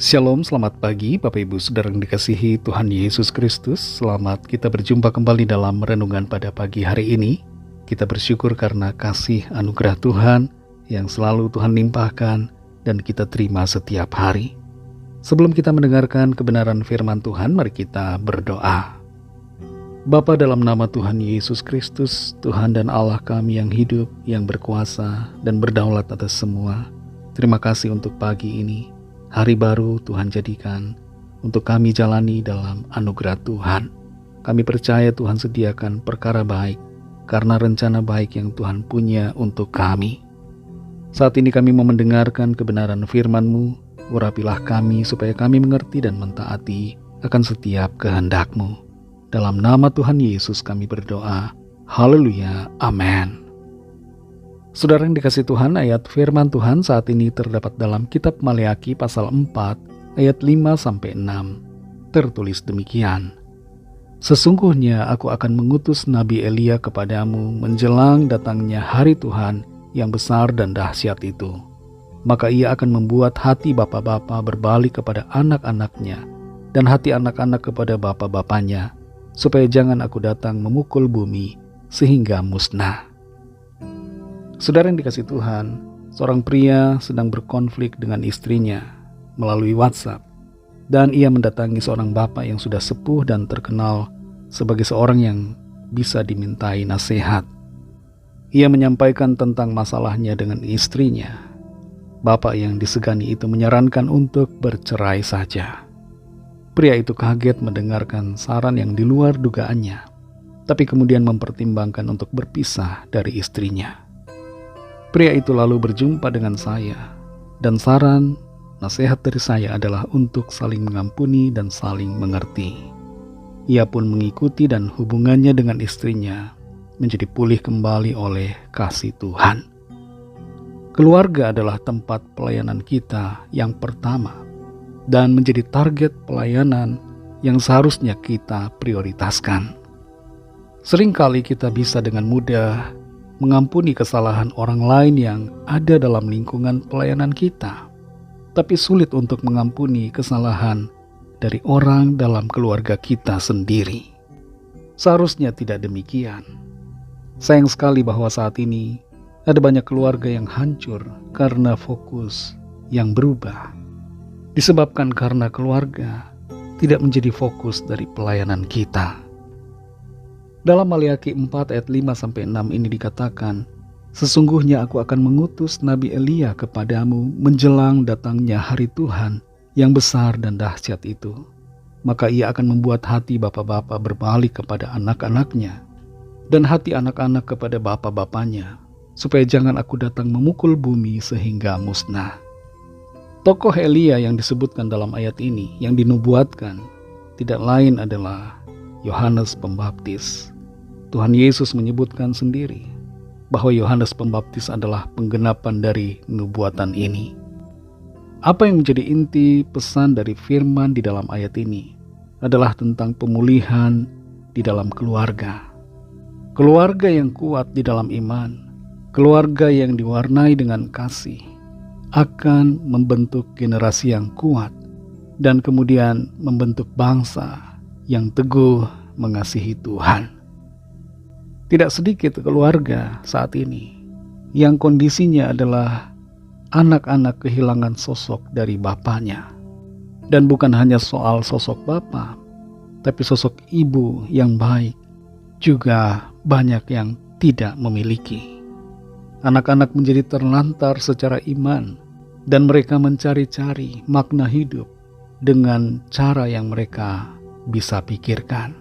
Shalom, selamat pagi Bapak Ibu Saudara yang dikasihi Tuhan Yesus Kristus. Selamat kita berjumpa kembali dalam renungan pada pagi hari ini. Kita bersyukur karena kasih anugerah Tuhan yang selalu Tuhan limpahkan dan kita terima setiap hari. Sebelum kita mendengarkan kebenaran firman Tuhan, mari kita berdoa. Bapa, dalam nama Tuhan Yesus Kristus, Tuhan dan Allah kami yang hidup, yang berkuasa dan berdaulat atas semua, terima kasih untuk pagi ini. Hari baru Tuhan jadikan untuk kami jalani dalam anugerah Tuhan. Kami percaya Tuhan sediakan perkara baik karena rencana baik yang Tuhan punya untuk kami. Saat ini kami mau mendengarkan kebenaran firman-Mu. Urapilah kami supaya kami mengerti dan mentaati akan setiap kehendak-Mu. Dalam nama Tuhan Yesus kami berdoa. Haleluya. Amin. Saudara yang dikasih Tuhan, ayat firman Tuhan saat ini terdapat dalam kitab Maleaki pasal 4 ayat 5-6. Tertulis demikian. Sesungguhnya aku akan mengutus Nabi Elia kepadamu menjelang datangnya hari Tuhan yang besar dan dahsyat itu. Maka ia akan membuat hati bapa-bapa berbalik kepada anak-anaknya dan hati anak-anak kepada bapa-bapanya, supaya jangan aku datang memukul bumi sehingga musnah. Saudara yang dikasih Tuhan, seorang pria sedang berkonflik dengan istrinya melalui WhatsApp, dan ia mendatangi seorang bapak yang sudah sepuh dan terkenal sebagai seorang yang bisa dimintai nasihat. Ia menyampaikan tentang masalahnya dengan istrinya. Bapak yang disegani itu menyarankan untuk bercerai saja. Pria itu kaget mendengarkan saran yang di luar dugaannya, tapi kemudian mempertimbangkan untuk berpisah dari istrinya. Pria itu lalu berjumpa dengan saya, dan saran nasihat dari saya adalah untuk saling mengampuni dan saling mengerti. Ia pun mengikuti dan hubungannya dengan istrinya menjadi pulih kembali oleh kasih Tuhan. Keluarga adalah tempat pelayanan kita yang pertama dan menjadi target pelayanan yang seharusnya kita prioritaskan. Seringkali kita bisa dengan mudah mengampuni kesalahan orang lain yang ada dalam lingkungan pelayanan kita, tapi sulit untuk mengampuni kesalahan dari orang dalam keluarga kita sendiri. Seharusnya tidak demikian. Sayang sekali bahwa saat ini ada banyak keluarga yang hancur karena fokus yang berubah, disebabkan karena keluarga tidak menjadi fokus dari pelayanan kita. Dalam Maleaki 4 ayat 5-6 ini dikatakan, sesungguhnya aku akan mengutus Nabi Elia kepadamu menjelang datangnya hari Tuhan yang besar dan dahsyat itu. Maka ia akan membuat hati bapa-bapa berbalik kepada anak-anaknya dan hati anak-anak kepada bapa-bapanya, supaya jangan aku datang memukul bumi sehingga musnah. Tokoh Elia yang disebutkan dalam ayat ini yang dinubuatkan tidak lain adalah Yohanes Pembaptis. Tuhan Yesus menyebutkan sendiri bahwa Yohanes Pembaptis adalah penggenapan dari nubuatan ini. Apa yang menjadi inti pesan dari firman di dalam ayat ini adalah tentang pemulihan di dalam keluarga. Keluarga yang kuat di dalam iman, keluarga yang diwarnai dengan kasih, akan membentuk generasi yang kuat dan kemudian membentuk bangsa yang teguh mengasihi Tuhan. Tidak sedikit keluarga saat ini yang kondisinya adalah anak-anak kehilangan sosok dari bapaknya. Dan bukan hanya soal sosok bapak, tapi sosok ibu yang baik juga banyak yang tidak memiliki. Anak-anak menjadi terlantar secara iman dan mereka mencari-cari makna hidup dengan cara yang mereka bisa pikirkan.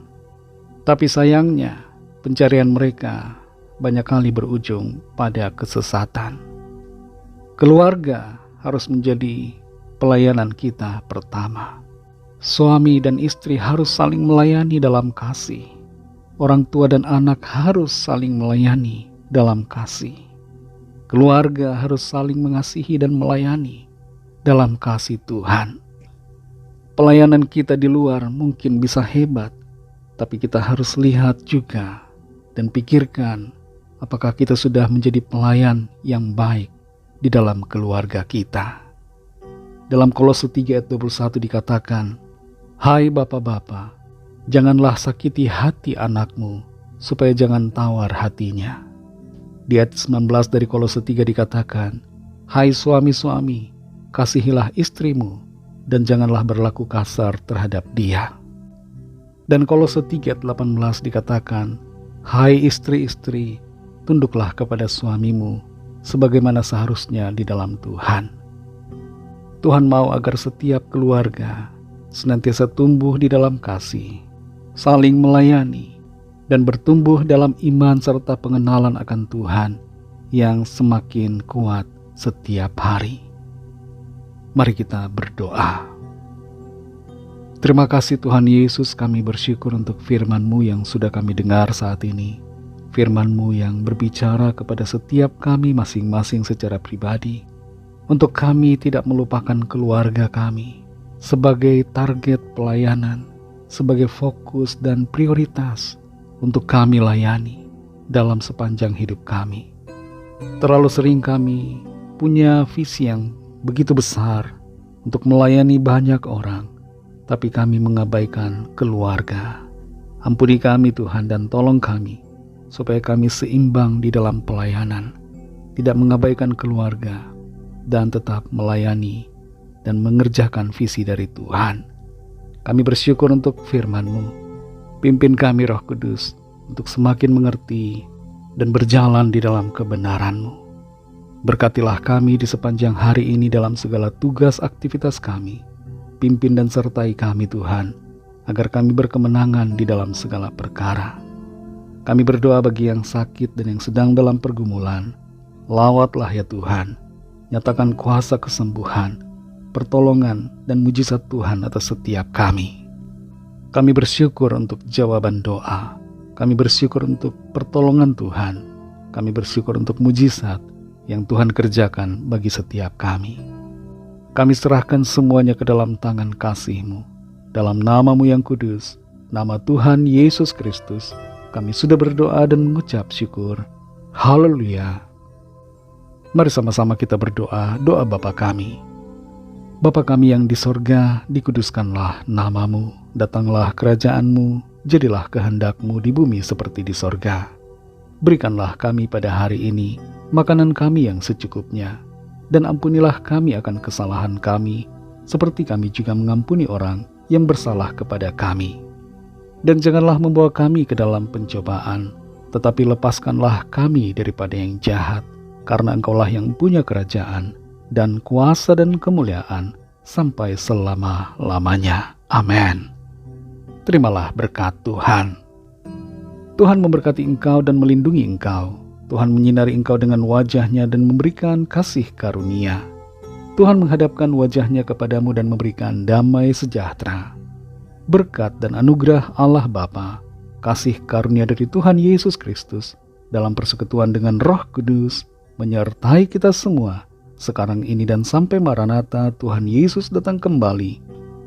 Tapi sayangnya, pencarian mereka banyak kali berujung pada kesesatan. Keluarga harus menjadi pelayanan kita pertama. Suami dan istri harus saling melayani dalam kasih. Orang tua dan anak harus saling melayani dalam kasih. Keluarga harus saling mengasihi dan melayani dalam kasih Tuhan. Pelayanan kita di luar mungkin bisa hebat, tapi kita harus lihat juga dan pikirkan apakah kita sudah menjadi pelayan yang baik di dalam keluarga kita. Dalam Kolose 3 ayat 21 dikatakan, "Hai Bapa-bapa, janganlah sakiti hati anakmu, supaya jangan tawar hatinya." Di ayat 19 dari Kolose 3 dikatakan, "Hai suami-suami, kasihilah istrimu, dan janganlah berlaku kasar terhadap dia." Dan Kolose 3 ayat 18 dikatakan, "Hai istri-istri, tunduklah kepada suamimu, sebagaimana seharusnya di dalam Tuhan." Tuhan mau agar setiap keluarga senantiasa tumbuh di dalam kasih, saling melayani, dan bertumbuh dalam iman serta pengenalan akan Tuhan yang semakin kuat setiap hari. Mari kita berdoa. Terima kasih Tuhan Yesus, kami bersyukur untuk firman-Mu yang sudah kami dengar saat ini. Firman-Mu yang berbicara kepada setiap kami masing-masing secara pribadi, untuk kami tidak melupakan keluarga kami sebagai target pelayanan, sebagai fokus dan prioritas untuk kami layani dalam sepanjang hidup kami. Terlalu sering kami punya visi yang begitu besar untuk melayani banyak orang, tapi kami mengabaikan keluarga. Ampuni kami Tuhan, dan tolong kami supaya kami seimbang di dalam pelayanan, tidak mengabaikan keluarga, dan tetap melayani dan mengerjakan visi dari Tuhan. Kami bersyukur untuk firman-Mu. Pimpin kami Roh Kudus untuk semakin mengerti dan berjalan di dalam kebenaran-Mu. Berkatilah kami di sepanjang hari ini dalam segala tugas aktivitas kami. Pimpin dan sertai kami Tuhan, agar kami berkemenangan di dalam segala perkara. Kami berdoa bagi yang sakit dan yang sedang dalam pergumulan. Lawatlah ya Tuhan, nyatakan kuasa kesembuhan, pertolongan, dan mujizat Tuhan atas setiap kami. Kami bersyukur untuk jawaban doa. Kami bersyukur untuk pertolongan Tuhan. Kami bersyukur untuk mujizat yang Tuhan kerjakan bagi setiap kami. Kami serahkan semuanya ke dalam tangan kasih-Mu. Dalam nama-Mu yang kudus, nama Tuhan Yesus Kristus, kami sudah berdoa dan mengucap syukur. Haleluya. Mari sama-sama kita berdoa, doa Bapa kami. Bapa kami yang di sorga, dikuduskanlah nama-Mu, datanglah kerajaan-Mu, jadilah kehendak-Mu di bumi seperti di sorga. Berikanlah kami pada hari ini makanan kami yang secukupnya, dan ampunilah kami akan kesalahan kami, seperti kami juga mengampuni orang yang bersalah kepada kami. Dan janganlah membawa kami ke dalam pencobaan, tetapi lepaskanlah kami daripada yang jahat, karena Engkaulah yang punya kerajaan, dan kuasa dan kemuliaan, sampai selama-lamanya. Amin. Terimalah berkat Tuhan. Tuhan memberkati engkau dan melindungi engkau. Tuhan menyinari engkau dengan wajah-Nya dan memberikan kasih karunia. Tuhan menghadapkan wajah-Nya kepadamu dan memberikan damai sejahtera. Berkat dan anugerah Allah Bapa, kasih karunia dari Tuhan Yesus Kristus, dalam persekutuan dengan Roh Kudus, menyertai kita semua, sekarang ini dan sampai Maranatha Tuhan Yesus datang kembali,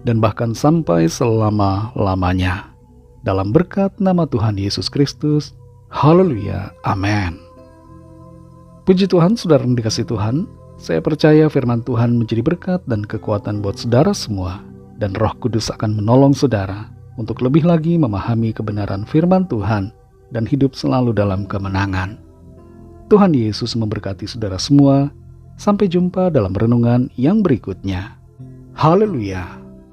dan bahkan sampai selama-lamanya. Dalam berkat nama Tuhan Yesus Kristus, haleluya, amin. Puji Tuhan, saudara yang dikasihi Tuhan, saya percaya firman Tuhan menjadi berkat dan kekuatan buat saudara semua, dan Roh Kudus akan menolong saudara untuk lebih lagi memahami kebenaran firman Tuhan dan hidup selalu dalam kemenangan. Tuhan Yesus memberkati saudara semua. Sampai jumpa dalam renungan yang berikutnya. Haleluya.